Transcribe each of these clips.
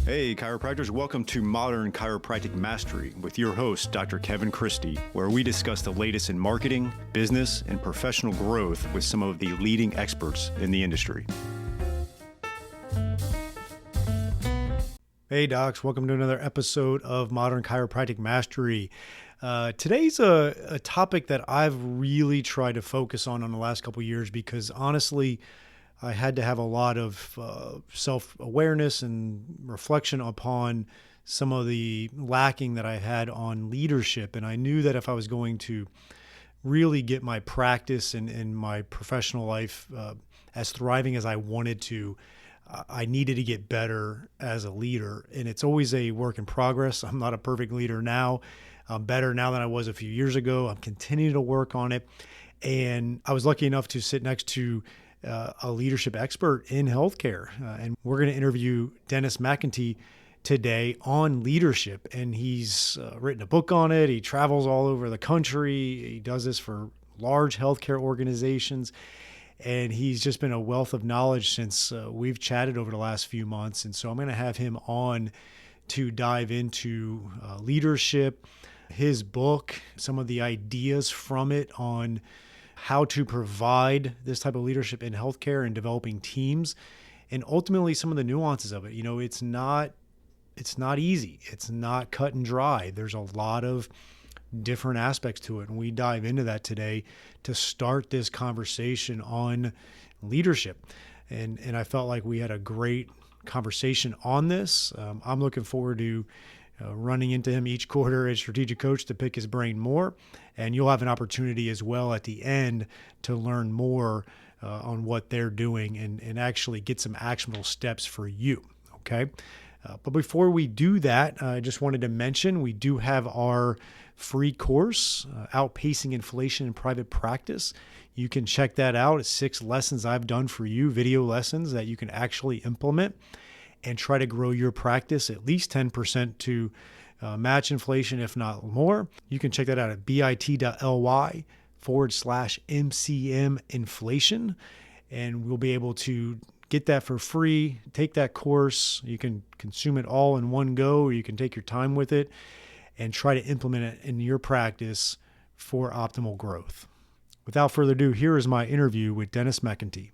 Hey, chiropractors, welcome to Modern Chiropractic Mastery with your host, Dr. Kevin Christie, where we discuss the latest in marketing, business, and professional growth with some of the leading experts in the industry. Hey, docs, welcome to another episode of Modern Chiropractic Mastery. Today's a topic that I've really tried to focus on the last couple of years because honestly, I had to have a lot of self-awareness and reflection upon some of the lacking that I had on leadership. And I knew that if I was going to really get my practice and my professional life as thriving as I wanted to, I needed to get better as a leader. And it's always a work in progress. I'm not a perfect leader now. I'm better now than I was a few years ago. I'm continuing to work on it. And I was lucky enough to sit next to a leadership expert in healthcare. And we're going to interview Dennis McIntee today on leadership. And he's written a book on it. He travels all over the country. He does this for large healthcare organizations. And he's just been a wealth of knowledge since we've chatted over the last few months. And so I'm going to have him on to dive into leadership, his book, some of the ideas from it on how to provide this type of leadership in healthcare and developing teams, and ultimately some of the nuances of it. You know, it's not easy. It's not cut and dry. There's a lot of different aspects to it. And we dive into that today to start this conversation on leadership. And I felt like we had a great conversation on this. I'm looking forward to running into him each quarter as strategic coach to pick his brain more. And you'll have an opportunity as well at the end to learn more on what they're doing and actually get some actionable steps for you. Okay. But before we do that, I just wanted to mention we do have our free course, Outpacing Inflation in Private Practice. You can check that out. It's 6 lessons I've done for you, video lessons that you can actually implement and try to grow your practice at least 10% to match inflation, if not more. You can check that out at bit.ly/MCM inflation, and we'll be able to get that for free. Take that course. You can consume it all in one go, or you can take your time with it and try to implement it in your practice for optimal growth. Without further ado, here is my interview with Dennis McIntee.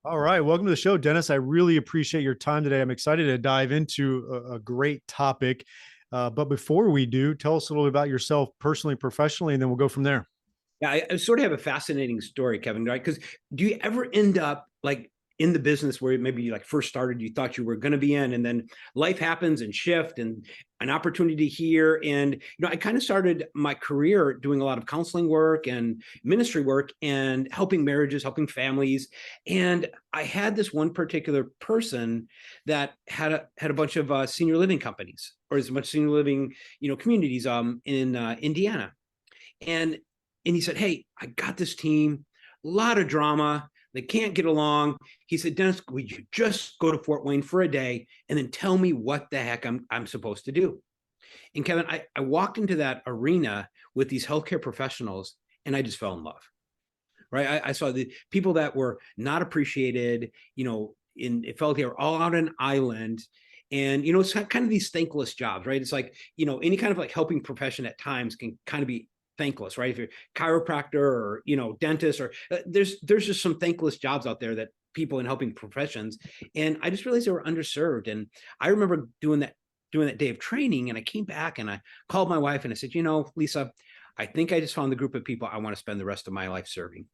All right. Welcome to the show, Dennis. I really appreciate your time today. I'm excited to dive into a great topic. But before we do, tell us a little bit about yourself personally, professionally, and then we'll go from there. Yeah, I sort of have a fascinating story, Kevin, right? Because do you ever end up like in the business where maybe you like first started, you thought you were going to be in, and then life happens and shift and an opportunity here. And, I kind of started my career doing a lot of counseling work and ministry work and helping marriages, helping families. And I had this one particular person that had a bunch of senior living companies, or as much senior living, communities in Indiana. And he said, "Hey, I got this team, a lot of drama. They can't get along." He said, "Dennis, would you just go to Fort Wayne for a day and then tell me what the heck I'm supposed to do?" And Kevin, I walked into that arena with these healthcare professionals and I just fell in love, right? I saw the people that were not appreciated, it felt like they were all out on an island. And, it's kind of these thankless jobs, right? It's like, any kind of like helping profession at times can kind of be thankless, right? If you're a chiropractor or, dentist, or there's just some thankless jobs out there that people in helping professions. And I just realized they were underserved. And I remember doing that day of training, and I came back and I called my wife and I said, "Lisa, I think I just found the group of people I want to spend the rest of my life serving."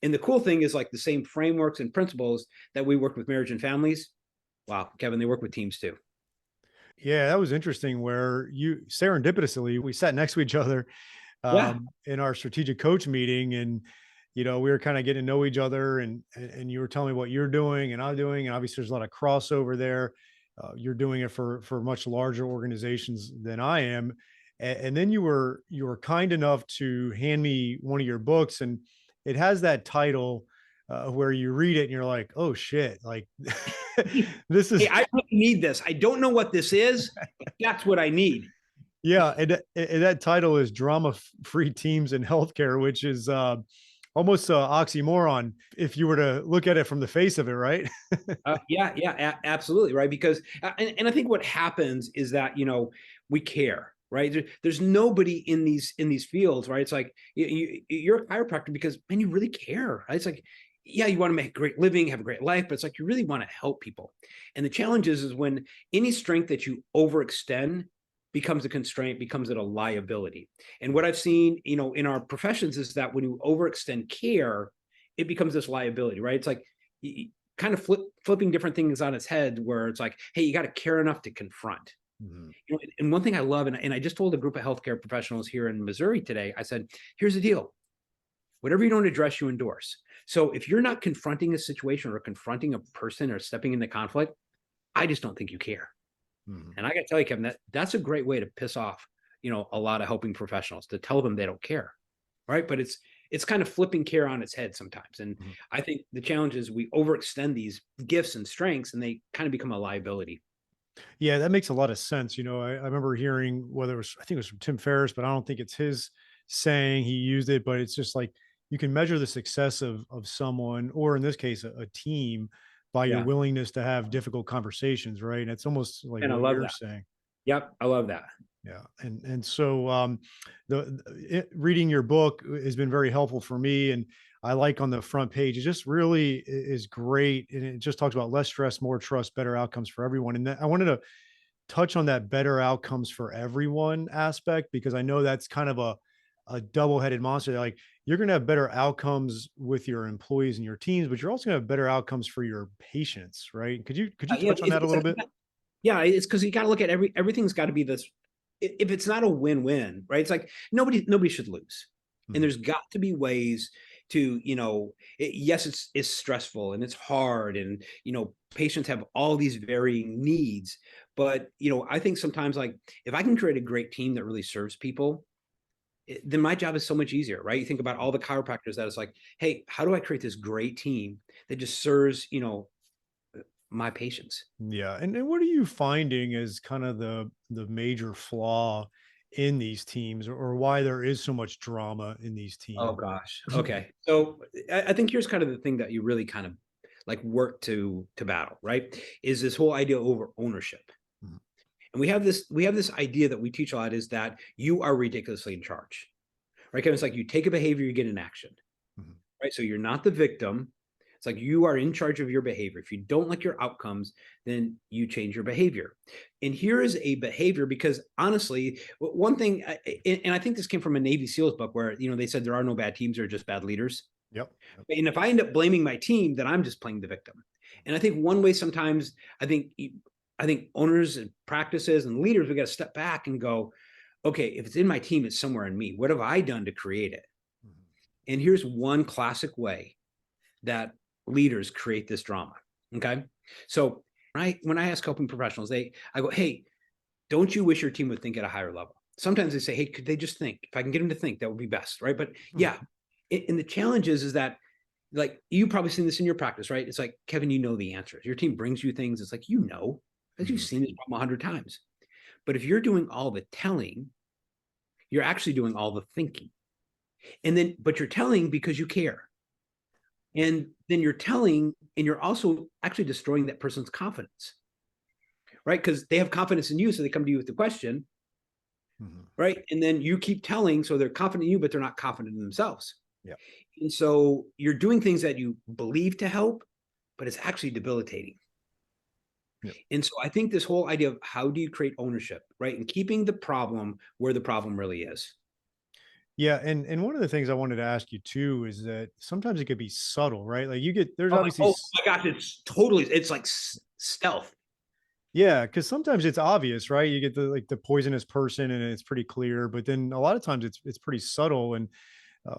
And the cool thing is, like, the same frameworks and principles that we work with marriage and families, wow, Kevin, they work with teams too. Yeah, that was interesting where you serendipitously, we sat next to each other Yeah. in our strategic coach meeting. And, we were kind of getting to know each other and you were telling me what you're doing and I'm doing. And obviously there's a lot of crossover there. You're doing it for much larger organizations than I am. And then you were kind enough to hand me one of your books, and it has that title where you read it and you're like, oh shit, like this is, Hey, I really need this. I don't know what this is, but that's what I need. yeah. And that title is Drama Free Teams in Healthcare, which is almost a oxymoron if you were to look at it from the face of it, right? Absolutely, right? Because and I think what happens is that we care, right? There's nobody in these fields, right? It's like you're a chiropractor because man, you really care. Right? It's like yeah, you want to make a great living, have a great life, but it's like you really want to help people. And the challenge is when any strength that you overextend becomes a constraint, becomes it a liability. And what I've seen, in our professions is that when you overextend care, it becomes this liability, right? It's like kind of flipping different things on its head where it's like, hey, you got to care enough to confront. Mhm. And one thing I love, and I just told a group of healthcare professionals here in Missouri today, I said, here's the deal. Whatever you don't address, you endorse. So if you're not confronting a situation or confronting a person or stepping into conflict, I just don't think you care. Mhm. And I got to tell you, Kevin, that's a great way to piss off, a lot of helping professionals to tell them they don't care, right? But it's kind of flipping care on its head sometimes. And Mhm. I think the challenge is we overextend these gifts and strengths, and they kind of become a liability. Yeah, that makes a lot of sense. I remember hearing whether it was, I think it was from Tim Ferriss, but I don't think it's his saying he used it, but it's just like you can measure the success of someone, or in this case, a team, by your Yeah, willingness to have difficult conversations, right? And it's almost like and I what love you're that. saying. Yep, I love that. Yeah, and so reading your book has been very helpful for me, and I like on the front page. It just really is great, and it just talks about less stress, more trust, better outcomes for everyone. And I wanted to touch on that better outcomes for everyone aspect because I know that's kind of a double-headed monster. Like you're going to have better outcomes with your employees and your teams, but you're also going to have better outcomes for your patients, right? Could you Yeah, touch on that a it's little like bit? yeah, it's because you got to look at everything's got to be this. If it's not a win-win, right? It's like nobody should lose, and Mhm. there's got to be ways to yes, it's stressful and it's hard, and patients have all these varying needs, but I think sometimes like if I can create a great team that really serves people, then my job is so much easier, right? You think about all the chiropractors that it's like, hey, how do I create this great team that just serves my patients? Yeah, and what are you finding as kind of the major flaw in these teams, or why there is so much drama in these Oh teams? gosh. Okay. So I think here's kind of the thing that you really kind of like work to battle, right? Is this whole idea over ownership. Mhm. And we have this idea that we teach a lot is that you are ridiculously in charge. Right? Kevin, it's like you take a behavior, you get an action. Mhm. Right? So you're not the victim. It's like you are in charge of your behavior. If you don't like your outcomes, then you change your behavior. And here is a behavior because honestly, one thing, and I think this came from a Navy SEALs book where they said there are no bad teams, there are just bad leaders. Yep. Yep. And if I end up blaming my team, then I'm just playing the victim. And I think one way sometimes I think I think owners and practices and leaders we got to step back and go, okay, if it's in my team, it's somewhere in me. What have I done to create it? Mhm. And here's one classic way that leaders create this drama. Okay. So when I ask helping professionals, I go, hey, don't you wish your team would think at a higher level? Sometimes they say, hey, could they just think? If I can get them to think, that would be best. Right. But Mhm. yeah. And the challenge is that like you probably seen this in your practice, right? It's like, Kevin, the answers. Your team brings you things. It's like, as you've Mhm. seen this problem 100 times. But if you're doing all the telling, you're actually doing all the thinking. But you're telling because you care. And then you're telling, and you're also actually destroying that person's confidence, right? Because they have confidence in you. So they come to you with the question, Mhm. right? And then you keep telling. So they're confident in you, but they're not confident in themselves. Yeah. And so you're doing things that you believe to help, but it's actually debilitating. Yeah. And so I think this whole idea of how do you create ownership, right? And keeping the problem where the problem really is. Yeah, and one of the things I wanted to ask you too is that sometimes it could be subtle, right? Like there's Oh, obviously oh my gosh, it's like stealth. yeah, because sometimes it's obvious, right? You get the poisonous person and it's pretty clear, but then a lot of times it's pretty subtle. And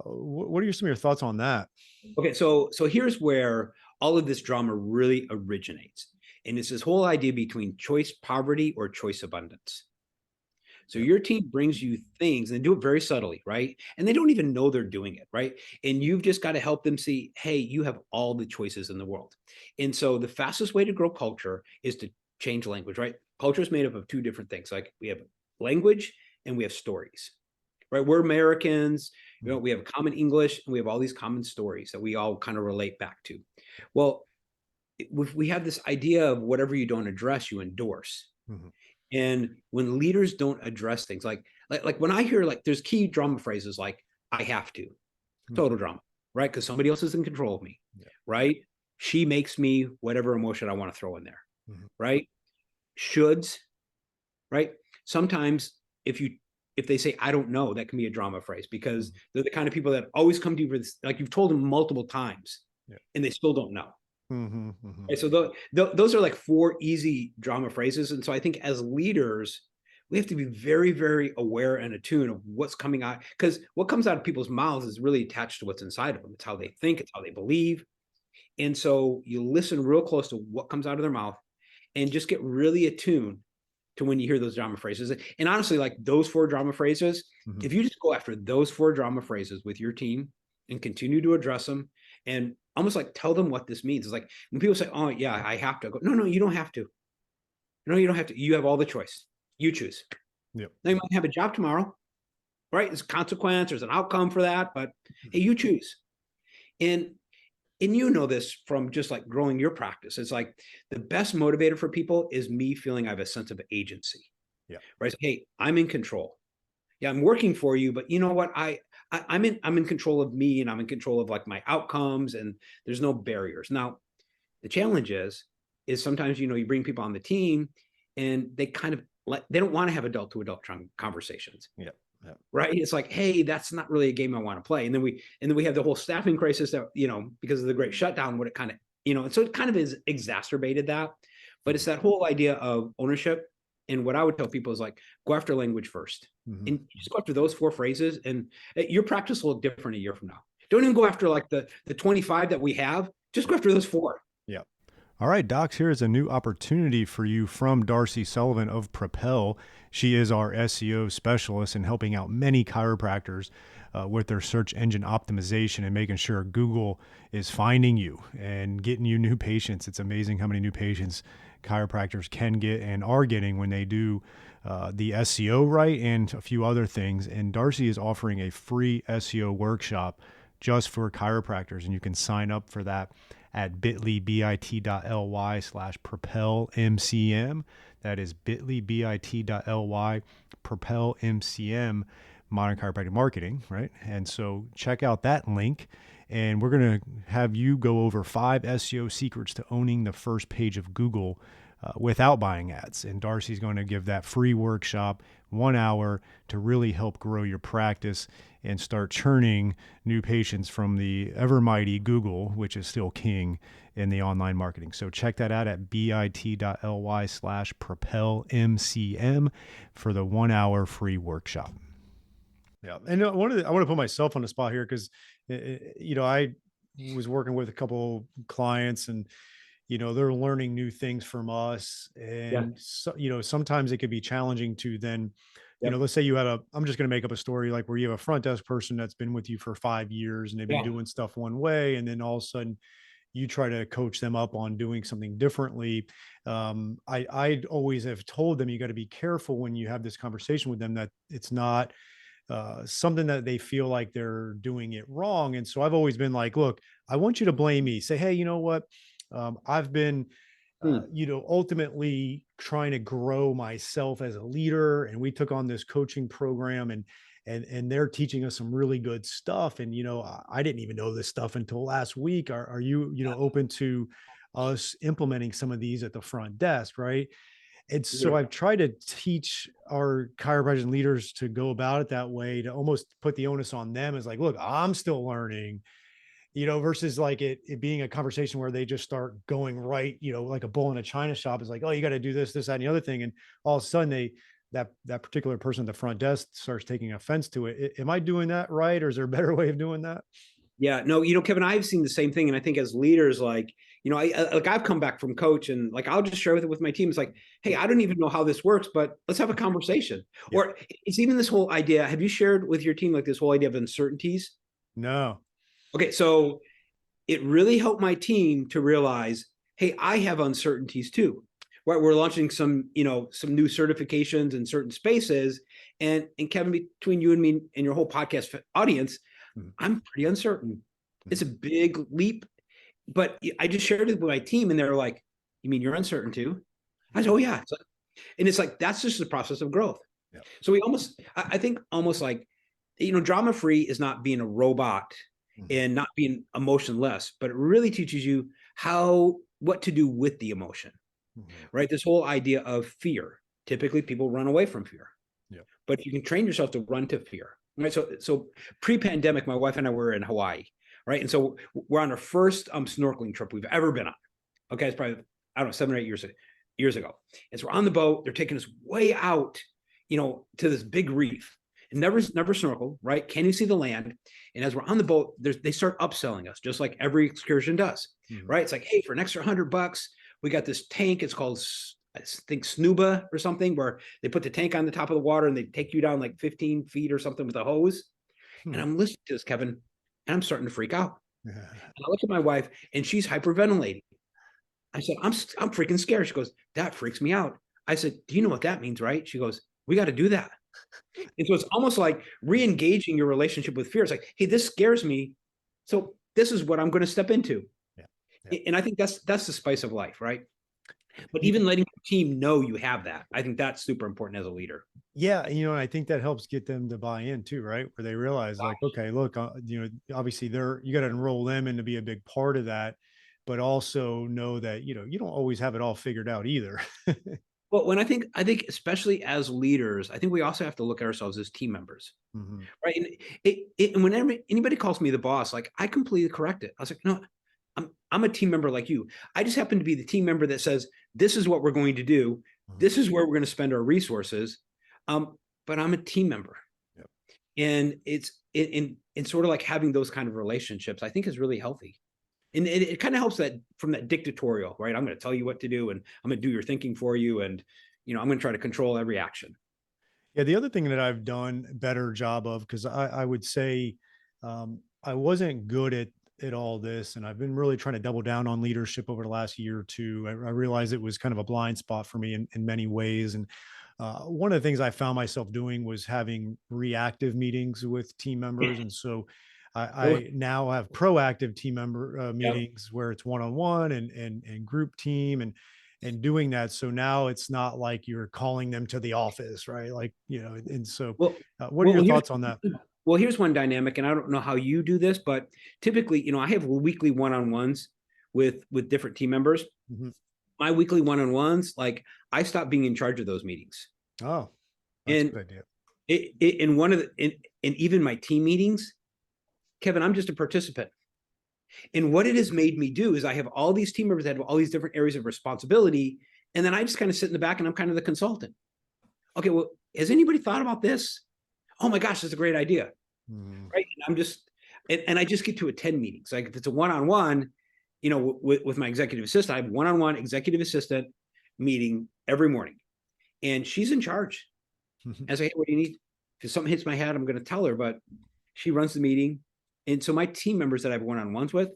what are some of your thoughts on that? Okay, so here's where all of this drama really originates. And it's this whole idea between choice poverty or choice abundance. So Yeah. your team brings you things and they do it very subtly, right? And they don't even know they're doing it, right? And you've just got to help them see, hey, you have all the choices in the world. And so the fastest way to grow culture is to change language, right? Culture is made up of two different things. Like we have language and we have stories. right? We're Americans, Mhm. we have common English, and we have all these common stories that we all kind of relate back to. Well, we have this idea of whatever you don't address, you endorse. Mhm. And when leaders don't address things like when I hear like there's key drama phrases like I have to, Mhm. total drama, right? Because somebody else is in control of me, Yeah. right? She makes me whatever emotion I want to throw in there, Mhm. right? Shoulds, right? Sometimes if you if they say I don't know, that can be a drama phrase because Mhm. they're the kind of people that always come to you for this, like you've told them multiple times Yeah. and they still don't know. Mhm. Mhm. Right? So those are like four easy drama phrases. And so I think as leaders, we have to be very, very aware and attuned of what's coming out because what comes out of people's mouths is really attached to what's inside of them. It's how they think, it's how they believe. And so you listen real close to what comes out of their mouth and just get really attuned to when you hear those drama phrases. And honestly, like those four drama phrases, Mhm. if you just go after those four drama phrases with your team and continue to address them and almost like tell them what this means. It's like when people say, oh, yeah, I have to I go, no, you don't have to. No, you don't have to. You have all the choice. You choose. Yep. Now you might have a job tomorrow, right? There's a consequence, there's an outcome for that, but hey, Mhm. you choose. And and you know this from just like growing your practice. It's like the best motivator for people is me feeling I have a sense of agency, Yeah. right? Hey, I'm in control. Yeah, I'm working for you, but you know what? I'm in control of me and I'm in control of like my outcomes and there's no barriers. Now, the challenge is sometimes you bring people on the team and they kind of like they don't want to have adult to adult conversations. Yep. Yep. Right. It's like, hey, that's not really a game I want to play. And then we have the whole staffing crisis that, because of the great shutdown, what it kind of, and so it kind of is exacerbated that. But it's Mhm. that whole idea of ownership. And what I would tell people is like, go after language first Mhm. and just go after those four phrases. And your practice will look different a year from now. Don't even go after like the 25 that we have. Just go after those four. Yep. All right, Docs, here is a new opportunity for you from Darcy Sullivan of Propel. She is our SEO specialist in helping out many chiropractors with their search engine optimization and making sure Google is finding you and getting you new patients. It's amazing how many new patients chiropractors can get and are getting when they do the SEO right and a few other things. And Darcy is offering a free SEO workshop just for chiropractors, and you can sign up for that at bit.ly/propelmcm. That is bit.ly/propelmcm, modern chiropractic marketing, right? And so check out that link. And we're going to have you go over 5 SEO secrets to owning the first page of Google without buying ads. And Darcy's going to give that free workshop, 1 hour, to really help grow your practice and start churning new patients from the ever mighty Google, which is still king in the online marketing. So check that out at bit.ly/propelmcm for the 1 hour free workshop. Yeah, and I want to put myself on the spot here because I was working with a couple clients, and they're learning new things from us, Yeah. and so, sometimes it could be challenging to then, Yep. let's say you had I'm just going to make up a story like where you have a front desk person that's been with you for 5 years and they've been Yeah. doing stuff one way, and then all of a sudden you try to coach them up on doing something differently. I always have told them you got to be careful when you have this conversation with them that it's not something that they feel like they're doing it wrong. And so I've always been like, look, I want you to blame me. Say, hey, you know what? I've been, Hmm. ultimately trying to grow myself as a leader, and we took on this coaching program, and they're teaching us some really good stuff. And I didn't even know this stuff until last week. Are you open to us implementing some of these at the front desk, right? And so I've tried to teach our chiropractic leaders to go about it that way, to almost put the onus on them as like, look, I'm still learning, versus like it being a conversation where they just start going right, like a bull in a china shop is like, oh, you got to do this, that, and the other thing. And all of a sudden that particular person at the front desk starts taking offense to it. Am I doing that right? Or is there a better way of doing that? Yeah, no, Kevin, I've seen the same thing, and I think as leaders, like, like I've come back from coach, and like I'll just share with my team. It's like, hey, I don't even know how this works, but let's have a conversation. Yeah. Or it's even this whole idea. Have you shared with your team like this whole idea of uncertainties? No. Okay, so it really helped my team to realize, hey, I have uncertainties too. right, we're launching some, some new certifications in certain spaces. And Kevin, between you and me and your whole podcast audience, Mhm. I'm pretty uncertain. It's a Mhm. big leap, but I just shared it with my team and they're like, you mean you're uncertain too? I said, oh yeah. And it's like, that's just the process of growth. Yeah. So I think almost like, drama free is not being a robot Mhm. and not being emotionless, but it really teaches you what to do with the emotion, Mhm. right? This whole idea of fear. Typically people run away from fear, Yeah. but you can train yourself to run to fear, right? So pre-pandemic, my wife and I were in Hawaii, right? And so we're on our first snorkeling trip we've ever been on. Okay, it's probably, I don't know, 7 or 8 years ago. And so we're on the boat. They're taking us way out, to this big reef. And never snorkel, right? Can you see the land? And as we're on the boat, they start upselling us, just like every excursion does, Mhm. right? It's like, hey, for an extra $100, we got this tank. It's called, I think, Snuba or something, where they put the tank on the top of the water and they take you down like 15 feet or something with a hose. Hmm. And I'm listening to this, Kevin, and I'm starting to freak out. And I look at my wife, and she's hyperventilating. I said, I'm freaking scared. She goes, that freaks me out. I said, do you know what that means, right? She goes, we got to do that. And so it's almost like re-engaging your relationship with fear. It's like, hey, this scares me. So this is what I'm going to step into. Yeah. Yeah. And I think that's the spice of life, right? But Yeah. even letting your team know you have that, I think that's super important as a leader. Yeah, and I think that helps get them to buy in too, right? Where they realize, like, okay, look, obviously you got to enroll them in to be a big part of that, but also know that you don't always have it all figured out either. Well, I think especially as leaders, I think we also have to look at ourselves as team members, Hmm. right? And whenever anybody calls me the boss, like I completely correct it. I was like, no, I'm a team member like you. I just happen to be the team member that says, this is what we're going to do. Hmm. This is where we're going to spend our resources. But I'm a team member. Yep. And it's in sort of like having those kind of relationships, I think is really healthy. And it kind of helps that from that dictatorial, right? I'm going to tell you what to do and I'm going to do your thinking for you. And, I'm going to try to control every action. Yeah, the other thing that I've done a better job of, because I would say I wasn't good at all this, and I've been really trying to double down on leadership over the last year or two. I realized it was kind of a blind spot for me in many ways, and one of the things I found myself doing was having reactive meetings with team members, and so Really? I now have proactive team member Yep. meetings where it's one on one and group team and doing that. So now it's not like you're calling them to the office, right? Like, and so Well, what are well, your here's thoughts on that? here's one dynamic, and I don't know how you do this, but typically, I have weekly one-on-ones with different team members. Mhm. My weekly one-on-ones, like I stopped being in charge of those meetings. Oh, that's a And good idea. in one of the in even my team meetings, Kevin, I'm just a participant. And what it has made me do is I have all these team members that have all these different areas of responsibility. And then I just kind of sit in the back and I'm kind of the consultant. Okay, well, has anybody thought about this? Oh my gosh, that's a great idea. Mhm. Right. And I'm just, and I just get to attend meetings. Like if it's a one-on-one, with my executive assistant, I have one-on-one executive assistant meeting every morning. And she's in charge. I say, hey, what do you need? If something hits my head, I'm going to tell her, but she runs the meeting. And so my team members that I have one-on-ones with,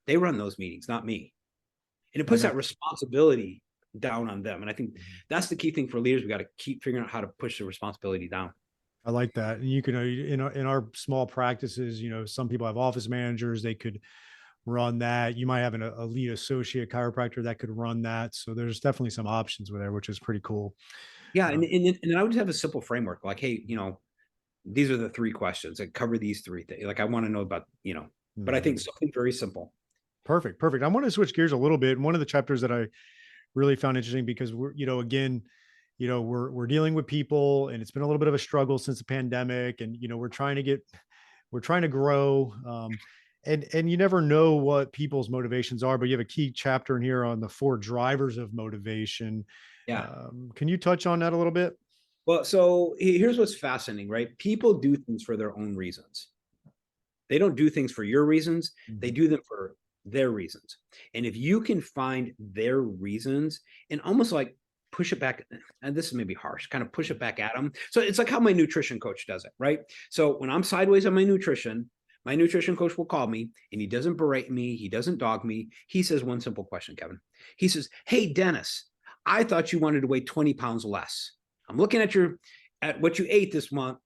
they run those meetings, not me. And it I puts that got responsibility down on them. And I think you. that's the key thing for leaders. We got to keep figuring out how to push the responsibility down. I like that. And you can, in our small practices, some people have office managers, they could run that. You might have a lead associate chiropractor that could run that. So there's definitely some options with there, which is pretty cool. Yeah. And, Um, and, and I would just have a simple framework like, hey, these are the three questions that cover these three things. Like I want to know about, but I think mhm. something very simple. Perfect. Perfect. I want to switch gears a little bit. One of the chapters that I really found interesting because we're, again, we're dealing with people and it's been a little bit of a struggle since the pandemic and, we're trying to grow. And you never know what people's motivations are, but you have a key chapter in here on the four drivers of motivation. Yeah. Can you touch on that a little bit? Well, so here's what's fascinating, right? People do things for their own reasons. They don't do things for your reasons. They Mhm. do them for their reasons. And if you can find their reasons and almost like push it back, and this is maybe harsh, kind of push it back at them. So it's like how my nutrition coach does it, right? So when I'm sideways on my nutrition coach will call me and he doesn't berate me. He doesn't dog me. He says one simple question, Kevin. He says, hey, Dennis, I thought you wanted to weigh 20 pounds less. I'm looking at what you ate this month.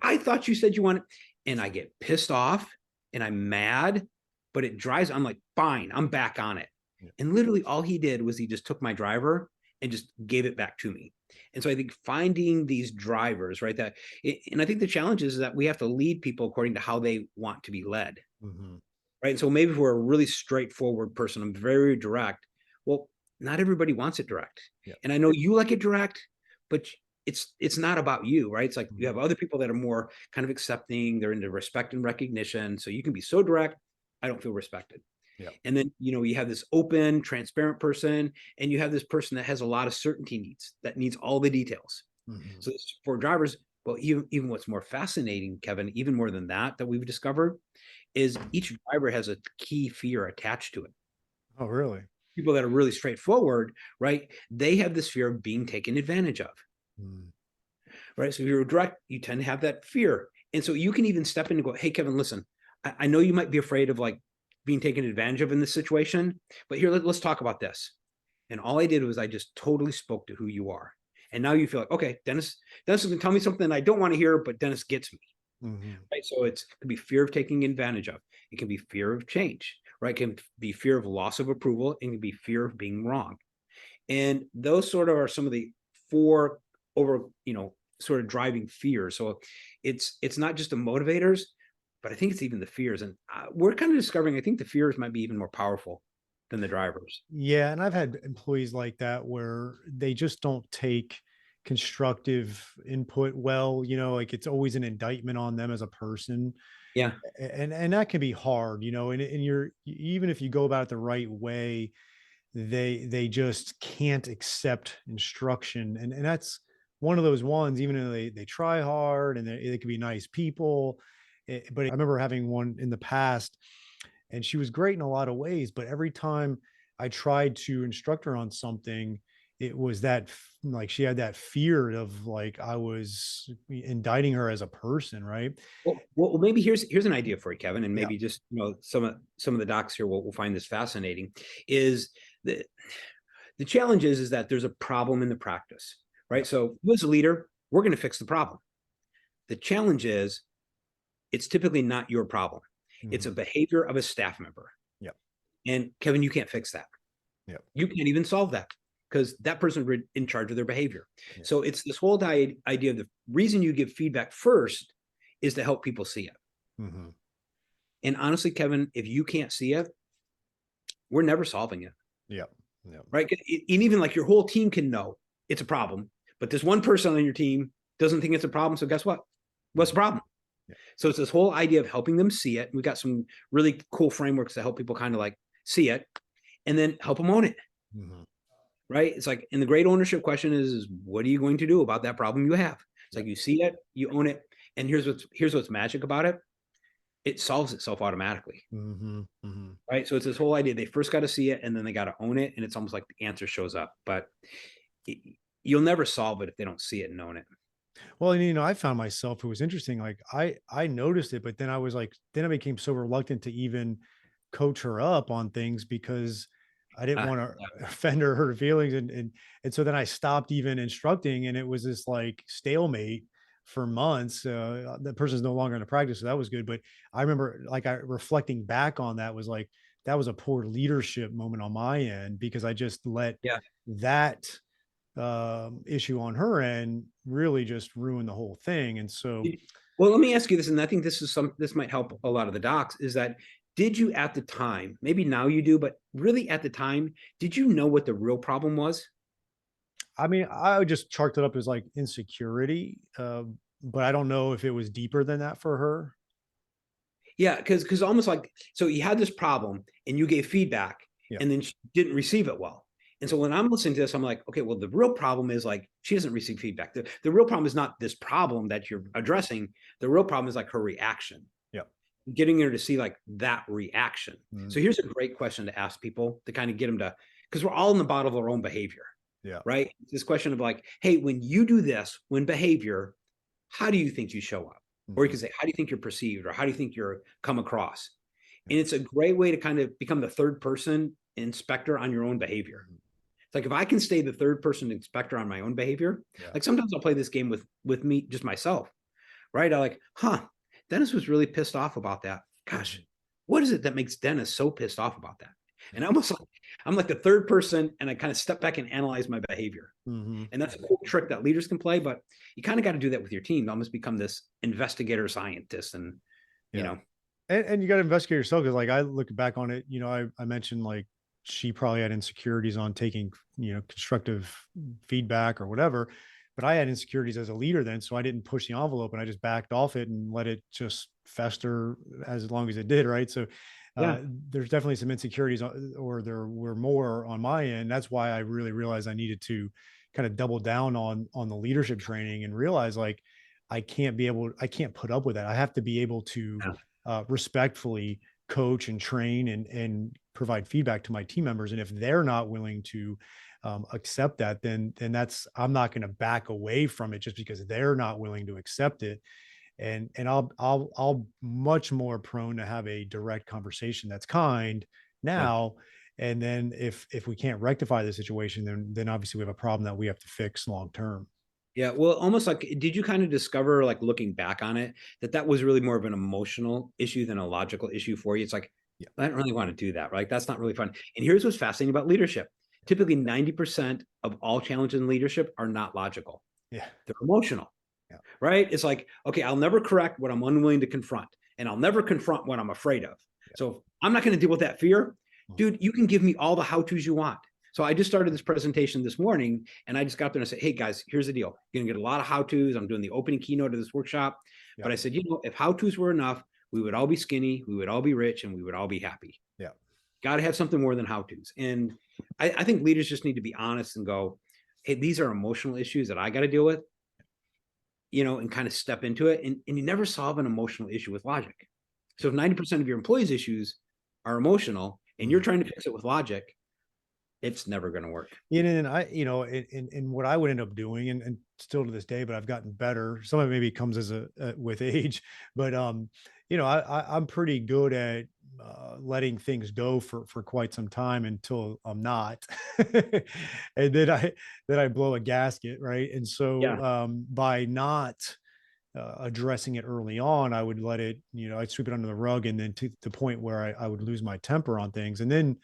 I thought you said you wanted, and I get pissed off and I'm mad, but it drives, I'm like, fine, I'm back on it. Yeah. And literally all he did was he just took my driver and just gave it back to me. And so I think finding these drivers, right? And I think the challenge is that we have to lead people according to how they want to be led, Mm-hmm. right? And so maybe if we're a really straightforward person, I'm very direct. Well, not everybody wants it direct. Yeah. And I know you like it direct, but it's not about you, right? It's like you have other people that are more kind of accepting, they're into respect and recognition. So you can be so direct, I don't feel respected. Yeah. And then, you have this open, transparent person, and you have this person that has a lot of certainty needs, that needs all the details. Mm-hmm. So for drivers, well, even what's more fascinating, Kevin, even more than that we've discovered, is each driver has a key fear attached to it. Oh, really? People that are really straightforward, right? They have this fear of being taken advantage of, Mm. right? So if you're direct, you tend to have that fear. And so you can even step in and go, hey, Kevin, listen, I know you might be afraid of like being taken advantage of in this situation, but here, let's talk about this. And all I did was I just totally spoke to who you are. And now you feel like, okay, Dennis is going to tell me something I don't want to hear, but Dennis gets me. Mm-hmm. Right. So it could be fear of taking advantage of. It can be fear of change, right? It can be fear of loss of approval. It can be fear of being wrong. And those sort of are some of the four sort of driving fears. So it's not just the motivators, but I think it's even the fears. And we're kind of discovering, I think the fears might be even more powerful than the drivers. Yeah, and I've had employees like that where they just don't take constructive input well, like it's always an indictment on them as a person. Yeah. And that can be hard, and you're even if you go about it the right way, they just can't accept instruction. And that's one of those ones, even though they try hard and they could be nice people. But I remember having one in the past, and she was great in a lot of ways, but every time I tried to instruct her on something, it was like she had that fear of like I was indicting her as a person, right? Well, maybe here's an idea for you, Kevin, and Yeah. maybe just some of the docs here will find this fascinating. Is the challenge is that there's a problem in the practice, Yeah. right? So you as a leader, we're going to fix the problem. The challenge is it's typically not your problem. It's Hmm. a behavior of a staff member. Yeah. And Kevin, you can't fix that. Yeah. You can't even solve that because that person is in charge of their behavior. Yeah. So it's this whole idea of the reason you give feedback first is to help people see it. Hmm. And honestly, Kevin, if you can't see it, we're never solving it. Yeah. Yeah. Right. And even like your whole team can know it's a problem, but this one person on your team doesn't think it's a problem. So guess what? What's the problem? Yeah. So it's this whole idea of helping them see it. We've got some really cool frameworks to help people kind of like see it and then help them own it. Hmm. Right. It's like, and the great ownership question is what are you going to do about that problem you have? It's Yeah. like you see it, you own it. And here's what's magic about it. It solves itself automatically. Hmm. Hmm. Right. So it's this whole idea. They first got to see it and then they got to own it. And it's almost like the answer shows up. But you'll never solve it if they don't see it and own it. Well, and I found myself, it was interesting. Like I noticed it, but then then I became so reluctant to even coach her up on things because I didn't want to Yeah. offend her feelings. And so then I stopped even instructing, and it was this like stalemate for months. The person's no longer in the practice, so that was good. But I remember like reflecting back on that was like, that was a poor leadership moment on my end because I just let Yeah. that issue on her end really just ruined the whole thing. And so, Well, let me ask you this, and I think this might help a lot of the docs, is that did you at the time, maybe now you do, but really at the time, did you know what the real problem was? I mean, I would just chalked it up as like insecurity, but I don't know if it was deeper than that for her. Yeah, because almost like so you had this problem and you gave feedback Yeah. and then she didn't receive it well. And Yeah. so when I'm listening to this, I'm like, okay, well, the real problem is like she doesn't receive feedback. The real problem is not this problem that you're addressing. The real problem is like her reaction, Yeah. getting her to see like that reaction. Mhm. So here's a great question to ask people to kind of get them to, because we're all in the bottle of our own behavior, Yeah. right? This question of like, hey, when you do this, when behavior, how do you think you show up? Or you Mhm. can say, how do you think you're perceived? Or how do you think you're come across? Yeah. And it's a great way to kind of become the third person inspector on your own behavior. Mhm. It's like if I can stay the third person inspector on my own behavior, Yeah. like sometimes I'll play this game with me, just myself, right? I like, Dennis was really pissed off about that. Gosh, Mhm. what is it that makes Dennis so pissed off about that? And I'm like the third person, and I kind of step back and analyze my behavior. Mhm. And that's a cool trick that leaders can play, but you kind of got to do that with your team. Almost become this investigator scientist, and you Yeah. know, And you got to investigate yourself because, like, I look back on it, I mentioned like she probably had insecurities on taking, constructive feedback or whatever, but I had insecurities as a leader then, so I didn't push the envelope and I just backed off it and let it just fester as long as it did, right? So, yeah, there's definitely some insecurities, or there were more on my end. That's why I really realized I needed to kind of double down on the leadership training and realize like I can't put up with that. I have to be able to yeah, respectfully coach and train and provide feedback to my team members. And if they're not willing to accept that, then that's I'm not going to back away from it just because they're not willing to accept it. And I'll much more prone to have a direct conversation that's kind yeah. now. And then if we can't rectify the situation, then obviously we have a problem that we have to fix long term. Yeah, well, almost like, did you kind of discover, like looking back on it, that that was really more of an emotional issue than a logical issue for you? It's like, Yeah. I don't really want to do that, right? That's not really fun. And here's what's fascinating about leadership. Typically, 90% of all challenges in leadership are not logical. Yeah. They're emotional, Yeah. right? It's like, okay, I'll never correct what I'm unwilling to confront, and I'll never confront what I'm afraid of. Yeah. So if I'm not going to deal with that fear, Mhm. dude, you can give me all the how-tos you want. So I just started this presentation this morning, and I just got there and I said, hey guys, here's the deal. You're gonna get a lot of how-tos. I'm doing the opening keynote of this workshop. Yeah. But I said, if how-tos were enough, we would all be skinny, we would all be rich, and we would all be happy. Yeah. Got to have something more than how-tos. And I think leaders just need to be honest and go, hey, these are emotional issues that I got to deal with, and kind of step into it. And you never solve an emotional issue with logic. So if 90% of your employees' issues are emotional and you're Mhm. trying to fix it with logic, it's never going to work. And I, and what I would end up doing, and still to this day, but I've gotten better. Some of it maybe comes as with age, but I'm pretty good at letting things go for quite some time until I'm not, and then I blow a gasket, right? And so Yeah. by not addressing it early on, I would let it, I'd sweep it under the rug, and then to the point where I would lose my temper on things, and then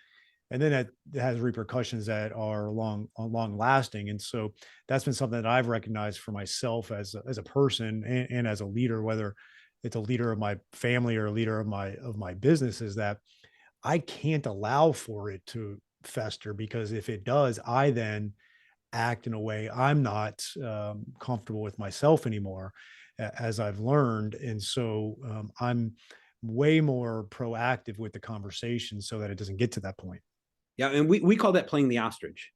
that has repercussions that are long lasting. And so that's been something that I've recognized for myself as a person and as a leader, whether it's a leader of my family or a leader of my business, is that I can't allow for it to fester, because if it does, I then act in a way I'm not comfortable with myself anymore, as I've learned. And so I'm way more proactive with the conversation so that it doesn't get to that point. Yeah. And we call that playing the ostrich,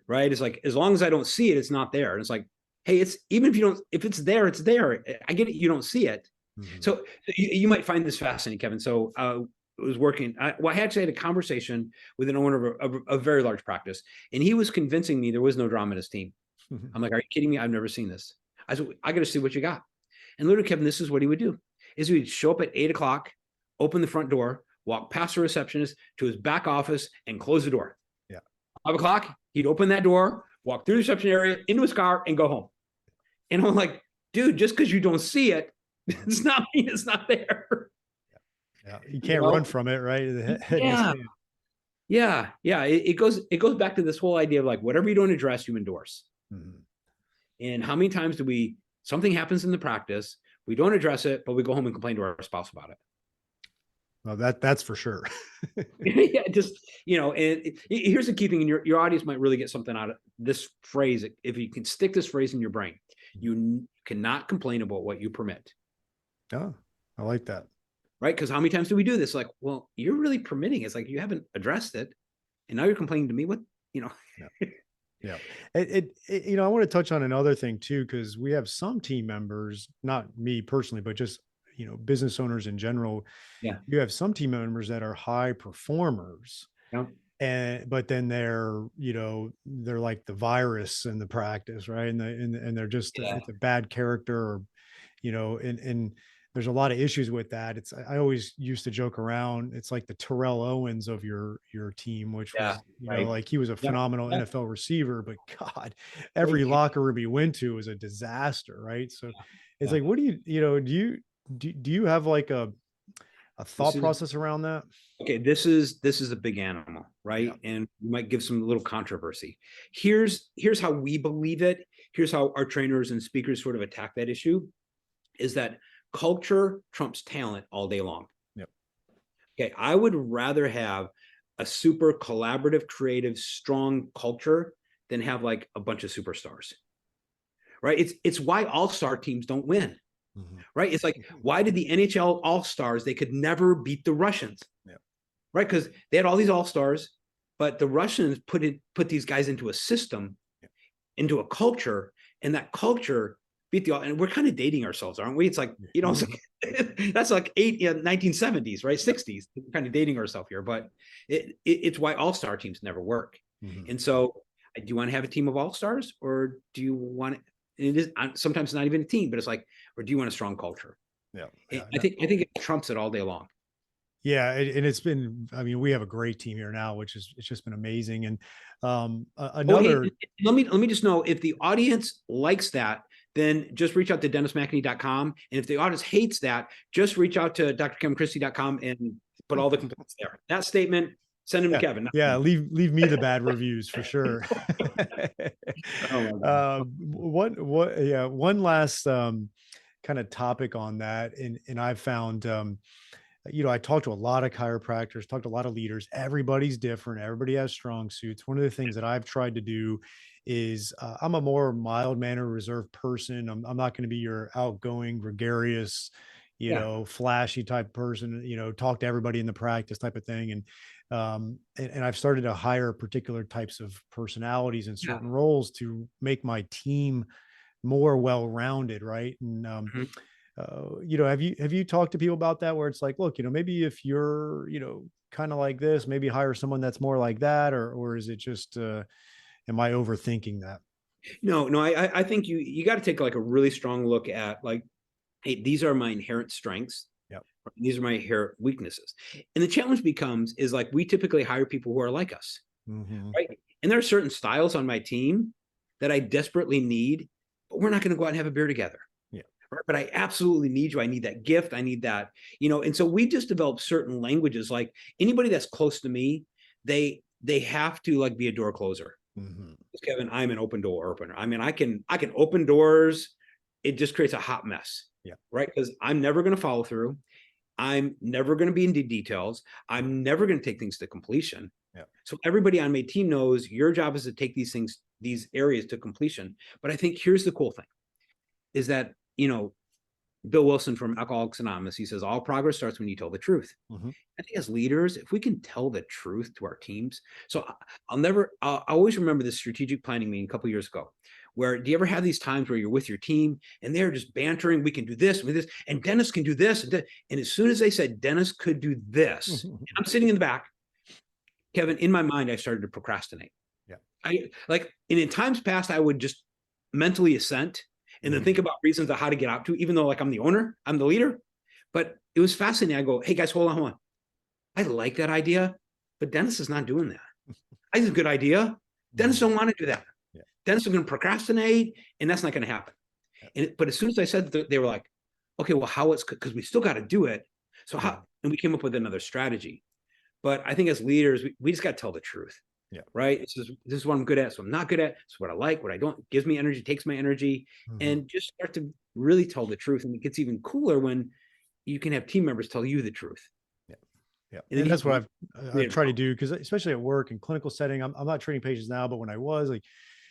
right? It's like, as long as I don't see it, it's not there. And it's like, hey, it's even if you don't, if it's there, it's there. I get it. You don't see it. Mhm. So you might find this fascinating, Kevin. So I was working. I actually had a conversation with an owner of a very large practice, and he was convincing me there was no drama in his team. I'm like, are you kidding me? I've never seen this. I said, I got to see what you got. And literally, Kevin, this is what he would do: is he'd show up at 8 o'clock, open the front door, walk past the receptionist to his back office, and close the door. Yeah. 5 o'clock, he'd open that door, walk through the reception area, into his car, and go home. And I'm like, dude, just because you don't see it, Mhm. it's not mean it's not there. Yeah, you You can't run know? from it, right? The head in the Yeah, sand. yeah. It goes back to this whole idea of like, whatever you don't address, you endorse. Mhm. And how many times do we something happens in the practice, we don't address it, but we go home and complain to our spouse about it. Well, that's for sure. Yeah, just and here's the key thing, and your audience might really get something out of this phrase if you can stick this phrase in your brain. You cannot complain about what you permit, Oh, I like that. right? Because how many times do we do this? Like, well, you're really permitting. It's like you haven't addressed it, and now you're complaining to me. What you know? Yeah. Yeah. I want to touch on another thing too, because we have some team members, not me personally, but just, business owners in general. Yeah, You have some team members that are high performers, yeah, but then they're like the virus in the practice, right? And they're just, yeah, it's a bad character, or, and there's a lot of issues with that. I always used to joke around. It's like the Terrell Owens of your team, which Yeah, was, right. like he was a Yep, phenomenal yep, NFL receiver, but God, great every kid. locker room he went to was a disaster, right? So it's Yeah. like, what do do you have like a This thought is process around that? okay. This is a big animal, Yeah. right? And we might give some little controversy. Here's how we believe it. Here's how our trainers and speakers sort of attack that issue: is that culture trumps talent all day long. Yep. Okay, I would rather have a super collaborative, creative, strong culture than have like a bunch of superstars, right? It's why all-star teams don't win, Mhm. right? It's like, why did the NHL all-stars, they could never beat the Russians, Yep. right? Because they had all these all-stars, but the Russians put these guys into a system, Yep. into a culture, and that culture beat the, and we're kind of dating ourselves, aren't we? It's like, it's Mhm. like, that's like 1970s, right? Yep. 60s. We're kind of dating ourselves here, but it's why all-star teams never work. Mhm. And so, do you want to have a team of all-stars, or do you want it is sometimes not even a team, but it's like, or do you want a strong culture? Yeah. I Yeah. No, think it trumps it all day long. yeah, and it's been. I mean, we have a great team here now, which is it's just been amazing. And Oh, hey, another, let me just know if the audience likes that, then just reach out to dennismcintee.com. And if the audience hates that, just reach out to drkevinchristie.com and put all the complaints there. That statement, send them to yeah, Kevin, not yeah, me. leave me the bad reviews for sure. Oh my God. What yeah, one last kind of topic on that, and I've found I talked to a lot of chiropractors, talked to a lot of leaders. Everybody's different. Everybody has strong suits. One of the things that I've tried to do is I'm a more mild mannered, reserved person. I'm not going to be your outgoing, gregarious, Yeah. flashy type person, talk to everybody in the practice type of thing. And I've started to hire particular types of personalities in Yeah. certain roles to make my team more well-rounded, right? And Mhm. have you talked to people about that where it's like, look, maybe if you're, kind of like this, maybe hire someone that's more like that, or is it just am I overthinking that? No, no, I think you got to take like a really strong look at like, hey, these are my inherent strengths. Yep. These are my inherent weaknesses. And the challenge becomes is like we typically hire people who are like us, Hmm. right? And there are certain styles on my team that I desperately need, but we're not going to go out and have a beer together. Yeah. Right? But I absolutely need you. I need that gift. I need that, and so we just developed certain languages. Like anybody that's close to me, they have to like be a door closer. Hmm. Kevin, I'm an open door opener. I mean, I can open doors. It just creates a hot mess, Yeah. right? Because I'm never going to follow through. I'm never going to be into details. I'm never going to take things to completion. Yeah. So everybody on my team knows your job is to take these things, these areas to completion. But I think here's the cool thing is that, Bill Wilson from Alcoholics Anonymous, he says, all progress starts when you tell the truth. Hmm. I think as leaders, if we can tell the truth to our teams, so I'll always remember this strategic planning meeting a couple of years ago, where do you ever have these times where you're with your team and they're just bantering, we can do this, with this, and Dennis can do this. And as soon as they said Dennis could do this, I'm sitting in the back, Kevin, in my mind, I started to procrastinate. Yeah. I like, and in times past, I would just mentally assent and then Hmm. think about reasons of how to get out to, even though like I'm the owner, I'm the leader. But it was fascinating. I go, hey guys, hold on. I like that idea, but Dennis is not doing that. I think it's a good idea. Dennis Hmm. don't want to do that. Yeah. Dennis is going to procrastinate, and that's not going to happen. Yeah. But as soon as I said that, they were like, okay, well, how it's because we still got to do it. So Yeah. how? And we came up with another strategy. But I think as leaders, we just got to tell the truth, Yeah. right? This is what I'm good at. So I'm not good at. It's what I like, what I don't. Gives me energy, takes my energy, Hmm. and just start to really tell the truth. And it gets even cooler when you can have team members tell you the truth. Yeah. Yeah. And then And you that's what can I've create a tried to problem. do, because especially at work and clinical setting, I'm not treating patients now, but when I was like,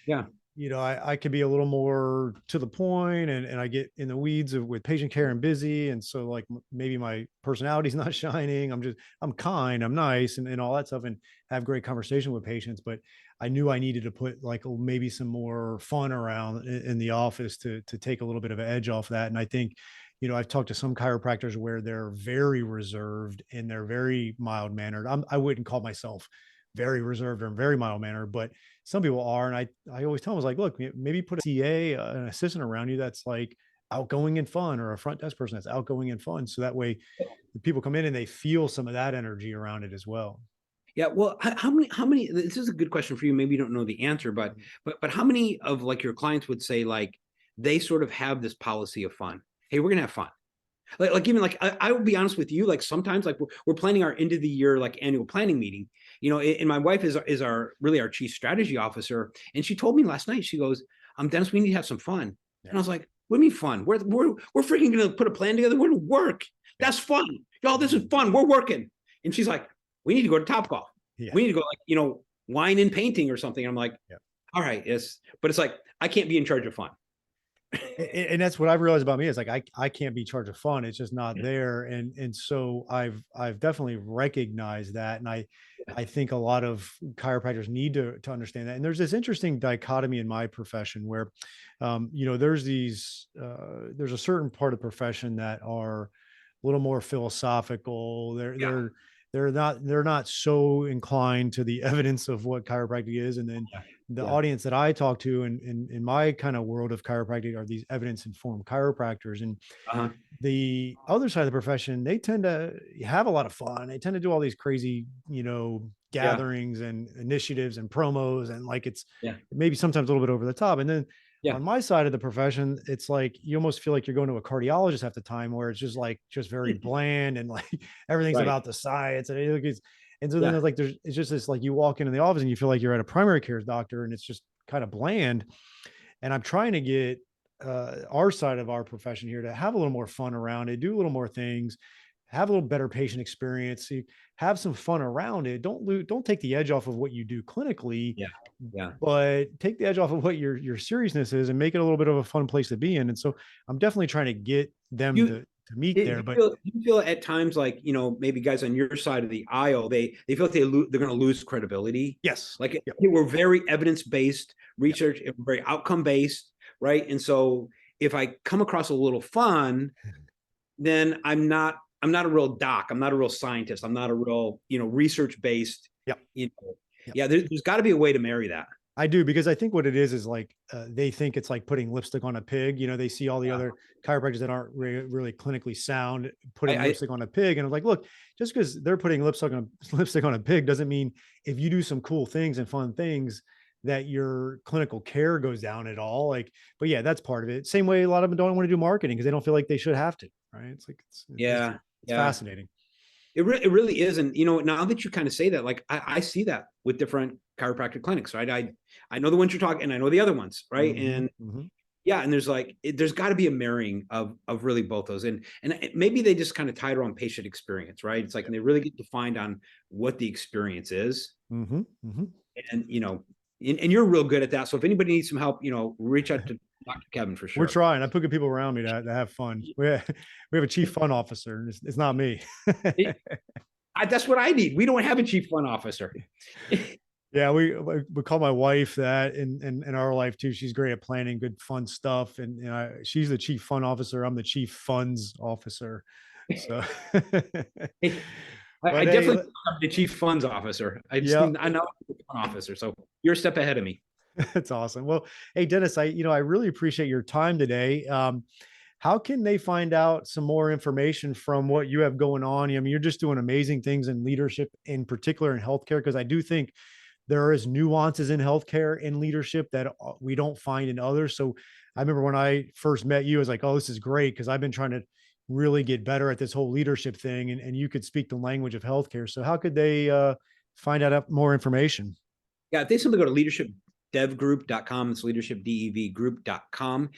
Yeah. I could be a little more to the point, and I get in the weeds with patient care and busy. And so like maybe my personality's not shining. I'm kind, I'm nice, and all that stuff, and have great conversation with patients. But I knew I needed to put like maybe some more fun around in the office to take a little bit of an edge off that. And I think, I've talked to some chiropractors where they're very reserved and they're very mild mannered. I wouldn't call myself very reserved or very mild mannered, but some people are. And I always tell them, I was like, look, maybe put a CA, an assistant around you that's like outgoing and fun, or a front desk person that's outgoing and fun. So that way the people come in and they feel some of that energy around it as well. Yeah, well, how many this is a good question for you. Maybe you don't know the answer, but how many of like your clients would say like they sort of have this policy of fun? Hey, we're gonna have fun. Like even like I will be honest with you, like sometimes like we're planning our end of the year like annual planning meeting, and my wife is our really our chief strategy officer, and she told me last night, she goes, Dennis, we need to have some fun. Yeah. And I was like, what do you mean fun? We're freaking gonna put a plan together. We're gonna work. Yeah. That's fun. Y'all, this is fun. We're working. And she's like, we need to go to Topgolf. Yeah. We need to go like, wine and painting or something. I'm like, Yeah. all right, yes. But it's like, I can't be in charge of fun. And that's what I've realized about me is like I can't be charged of fun. It's just not there. And so I've definitely recognized that. And I think a lot of chiropractors need to understand that. And there's this interesting dichotomy in my profession where there's there's a certain part of the profession that are a little more philosophical. Yeah. They're not so inclined to the evidence of what chiropractic is. And then Yeah. the Yeah. audience that I talk to in my kind of world of chiropractic are these evidence informed chiropractors. And Uh-huh. the other side of the profession, they tend to have a lot of fun. They tend to do all these crazy, Yeah. gatherings and initiatives and promos. And like it's Yeah. maybe sometimes a little bit over the top. And then Yeah. on my side of the profession, it's like you almost feel like you're going to a cardiologist half the time, where it's just very bland and like everything's Right. about the science. And so then Yeah. it's just this like you walk into the office and you feel like you're at a primary care doctor and it's just kind of bland. And I'm trying to get our side of our profession here to have a little more fun around it, do a little more things, have a little better patient experience, have some fun around it. Don't take the edge off of what you do clinically, Yeah. Yeah. but take the edge off of what your seriousness is and make it a little bit of a fun place to be in. And so I'm definitely trying to get them You to meet do there. you But feel you feel at times like, maybe guys on your side of the aisle, they feel like they're going to lose credibility. yes, Like yep, we're very evidence-based yep, research, very outcome-based, right? And so if I come across a little fun, then I'm not a real doc. I'm not a real scientist. I'm not a real, research-based, yep, you know. yep. Yeah, there's got to be a way to marry that. I do, because I think what it is like they think it's like putting lipstick on a pig. They see all the Yeah. other chiropractors that aren't really clinically sound putting I lipstick on a pig, and I'm like, look, just because they're putting lipstick on a pig doesn't mean if you do some cool things and fun things that your clinical care goes down at all. Like, but yeah, that's part of it. Same way a lot of them don't want to do marketing because they don't feel like they should have to. Right? It's like yeah, it's yeah. fascinating. It really is. And now that you kind of say that, like I see that with different chiropractic clinics, right? I know the ones you're talking, and I know the other ones, right? Hmm. And Hmm. yeah, and there's got to be a marrying of really both those, and maybe they just kind of tie it around patient experience, right? It's like, Yeah. and they really get defined on what the experience is, Hmm. Hmm. and and you're real good at that. So if anybody needs some help, reach out to Dr. Kevin for We're sure. trying. I put good people around me to have fun. We have a chief fun officer, and it's not me. That's what I need. We don't have a chief fun officer. Yeah, we call my wife that in our life too. She's great at planning good fun stuff, and she's the chief fun officer. I'm the chief funds officer. So, I but hey, definitely am the chief funds officer. yeah, I know I'm the fund officer, so you're a step ahead of me. that's awesome. Well, hey Dennis, I really appreciate your time today. How can they find out some more information from what you have going on? I mean, you're just doing amazing things in leadership, in particular in healthcare, because I do think there is nuances in healthcare and leadership that we don't find in others. So I remember when I first met you, I was like, oh, this is great, because I've been trying to really get better at this whole leadership thing, and you could speak the language of healthcare. So how could they find out more information? Yeah, if they simply go to leadershipdevgroup.com, it's leadershipdevgroup.com.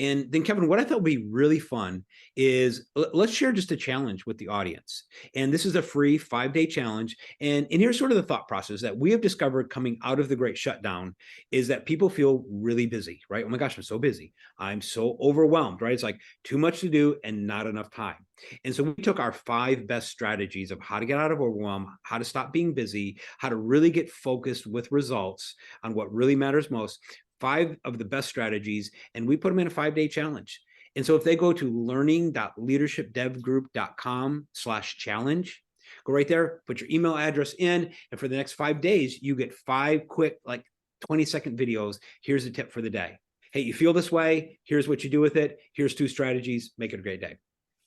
And then, Kevin, what I thought would be really fun is let's share just a challenge with the audience. And this is a free 5-day challenge. And here's sort of the thought process that we have discovered coming out of the great shutdown is that people feel really busy, right? Oh my gosh, I'm so busy. I'm so overwhelmed, right? It's like too much to do and not enough time. And so we took our 5 best strategies of how to get out of overwhelm, how to stop being busy, how to really get focused with results on what really matters most. 5 of the best strategies, and we put them in a 5-day challenge. And so if they go to learning.leadershipdevgroup.com/challenge, go right there, put your email address in, and for the next 5 days, you get 5 quick, like 20-second videos. Here's a tip for the day. hey, you feel this way, here's what you do with it, here's 2 strategies, make it a great day.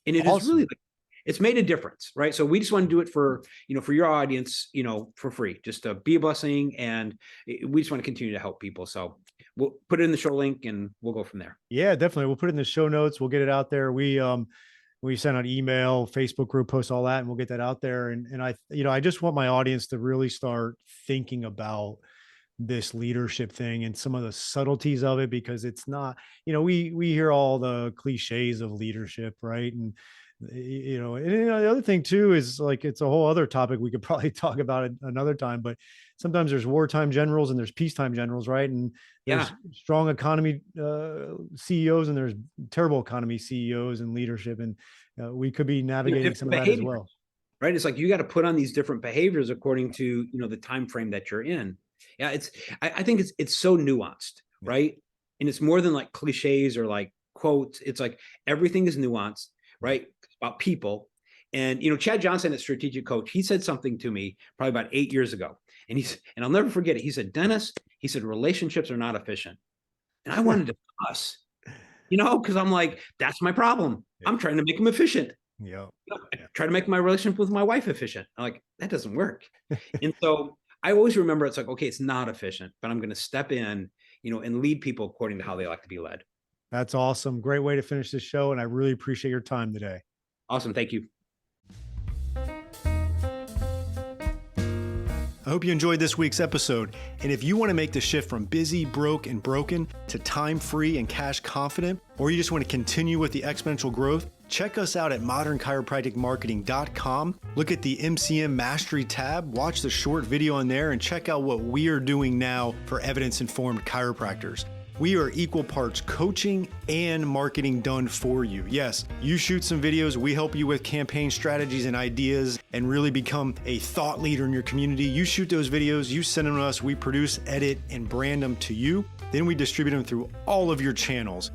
And it is really, Awesome. it's made a difference, right? So we just want to do it for, for your audience, for free, just to be a blessing. And we just want to continue to help people. So we'll put it in the show link and we'll go from there. Yeah, definitely. We'll put it in the show notes. We'll get it out there. We send out email, Facebook group posts, all that, and we'll get that out there. And I just want my audience to really start thinking about this leadership thing and some of the subtleties of it, because it's not, we hear all the cliches of leadership, right? And the other thing too is, like, it's a whole other topic we could probably talk about it another time, but sometimes there's wartime generals and there's peacetime generals, right? And Yeah. there's strong economy CEOs and there's terrible economy CEOs and leadership, and we could be navigating some of that as well. Right. It's like you got to put on these different behaviors according to, the time frame that you're in. Yeah, I think it's so nuanced, Yeah. right? And it's more than like cliches or like quotes. It's like everything is nuanced, right? About people. And Chad Johnson at Strategic Coach, he said something to me probably about 8 years ago. And I'll never forget it. He said, Dennis, he said, relationships are not efficient. And I wanted to fuss, because I'm like, that's my problem. Yeah. I'm trying to make them efficient. Yeah. I try to make my relationship with my wife efficient. I'm like, that doesn't work. And so I always remember, it's like, okay, it's not efficient, but I'm going to step in, and lead people according to how they like to be led. That's awesome. Great way to finish this show. And I really appreciate your time today. Awesome. Thank you. I hope you enjoyed this week's episode. And if you want to make the shift from busy, broke, and broken to time-free and cash confident, or you just want to continue with the exponential growth, check us out at modernchiropracticmarketing.com. Look at the MCM Mastery tab, watch the short video on there, and check out what we are doing now for evidence-informed chiropractors. We are equal parts coaching and marketing done for you. Yes, you shoot some videos, we help you with campaign strategies and ideas and really become a thought leader in your community. You shoot those videos, you send them to us, we produce, edit, and brand them to you. Then we distribute them through all of your channels.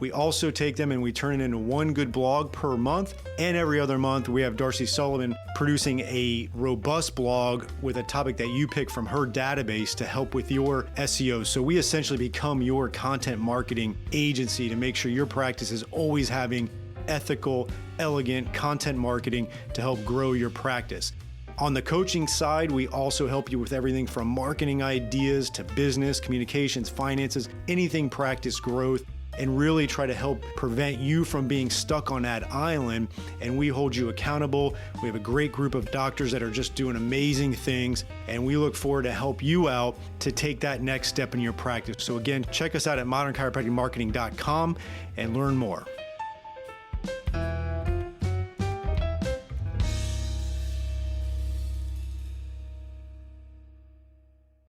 We also take them and we turn it into one good blog per month. And every other month, we have Darcy Sullivan producing a robust blog with a topic that you pick from her database to help with your SEO. So we essentially become your content marketing agency to make sure your practice is always having ethical, elegant content marketing to help grow your practice. On the coaching side, we also help you with everything from marketing ideas to business, communications, finances, anything practice growth, and really try to help prevent you from being stuck on that island. And we hold you accountable. We have a great group of doctors that are just doing amazing things, and we look forward to help you out to take that next step in your practice. So again, check us out at modernchiropracticmarketing.com and learn more.